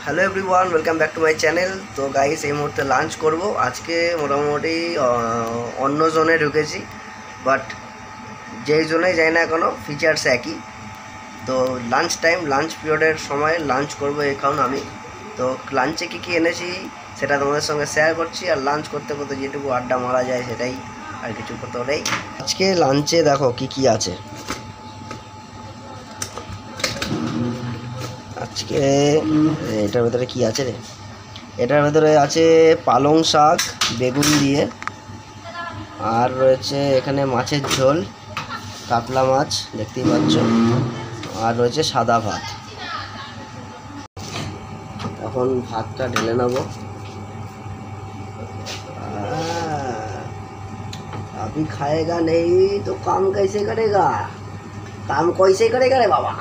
Hello everyone, welcome back to my channel. তো guys, এই মুহূর্তে লাঞ্চ করব। আজকে মোটামুটি অন্য জোনে ঢুকেছি, বাট যেই জোনেই যাই না এখনও ফিচার্স একই। তো লাঞ্চ টাইম, লাঞ্চ পিরিয়ডের সময় লাঞ্চ করব এখন আমি। তো লাঞ্চে কী কী এনেছি সেটা তোমাদের সঙ্গে শেয়ার করছি, আর লাঞ্চ করতে করতে যেটুকু আড্ডা মারা যায় সেটাই, আর কিছু করতে নেই। আজকে লাঞ্চে দেখো কী কী আছে। আজকে এটার ভেতরে কি আছে রে? এটার ভেতরে আছে পালং শাক বেগুন দিয়ে, আর রয়েছে এখানে মাছের ঝোল, কাতলা মাছ দেখতেই পাচ্ছ, আর রয়েছে সাদা ভাত। এখন ভাতটা ঢেলে নেবো। अभी खाएगा नहीं तो काम कैसे करेगा? काम कैसे करेगा रे बाबा?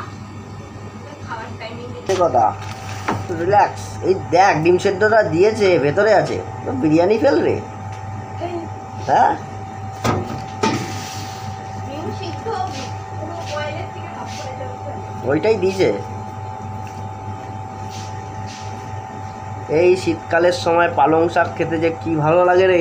কথা রিল্যাক্স। এই দেখ ডিম সেদ্ধটা দিয়েছে, ভেতরে আছে। বিরিয়ানি ফেল রে। হ্যাঁ, ওইটাই দিয়েছে। এই শীতকালের সময় পালং শাক খেতে যে কি ভালো লাগে রে।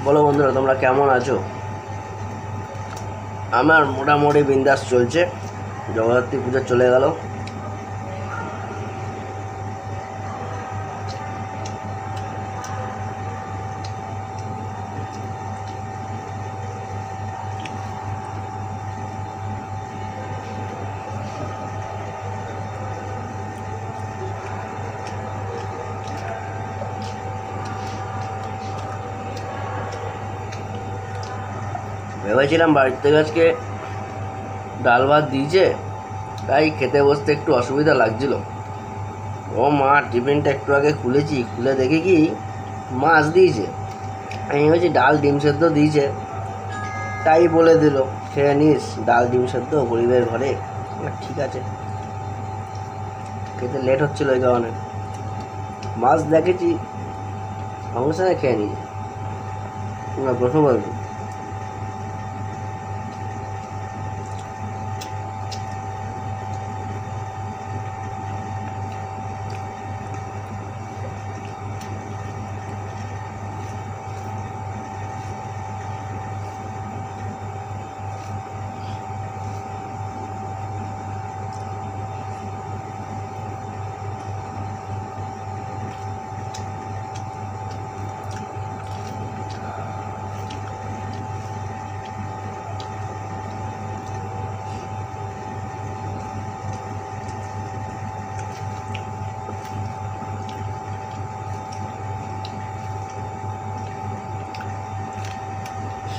বলো বন্ধুরা, তোমরা কেমন আছো? আমার মোটামুটি বিন্দাস চলছে। জগদ্ধাত্রী পুজো চলে গেল। ভেবেছিলাম বাড়ির থেকে আজকে ডাল ভাত দিয়েছে, তাই খেতে বসতে একটু অসুবিধা লাগছিল। ও মা টিফিনটা একটু আগে খুলেছি, খুলে দেখি কি মাছ দিয়েছে। আমি ভেবেছি ডাল ডিম সেদ্ধ দিয়েছে, তাই বলে দিল খেয়ে নিস ডাল ডিম সেদ্ধ গরিবের ঘরে। ঠিক আছে, খেতে লেট হচ্ছিলো এই কারণে। মাছ দেখেছি সঙ্গে সঙ্গে খেয়ে নিয়েছি। প্রথম বলছি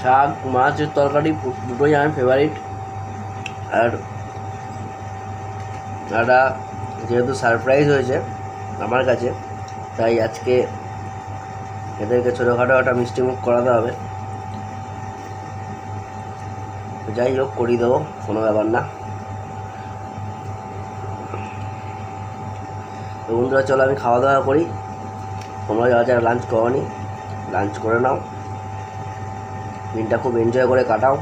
শাক মাছের তরকারি দুটোই আমার ফেভারিট। আর এটা যেহেতু সারপ্রাইজ হয়েছে আমার কাছে, তাই আজকে এদেরকে ছোটোখাটো একটা মিষ্টি মুখ করাতে হবে। যাই হোক, করিয়ে দেবো, কোনো ব্যাপার না। তো বন্ধুরা চলো আমি খাওয়া দাওয়া করি। তোমরা যারা যারা লাঞ্চ করোনি লাঞ্চ করে নাও, দিনটা খুব এনজয় করে কাটাও।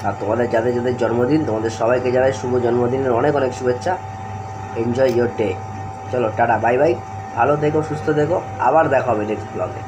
আর তোমাদের যাদের যাদের জন্মদিন, তোমাদের সবাইকে জানাই শুভ জন্মদিনের অনেক অনেক শুভেচ্ছা। Enjoy your day. চলো টাটা, বাই বাই। ভালো থেকো, সুস্থ থেকো, আবার দেখা হবে নেক্সট ব্লগে।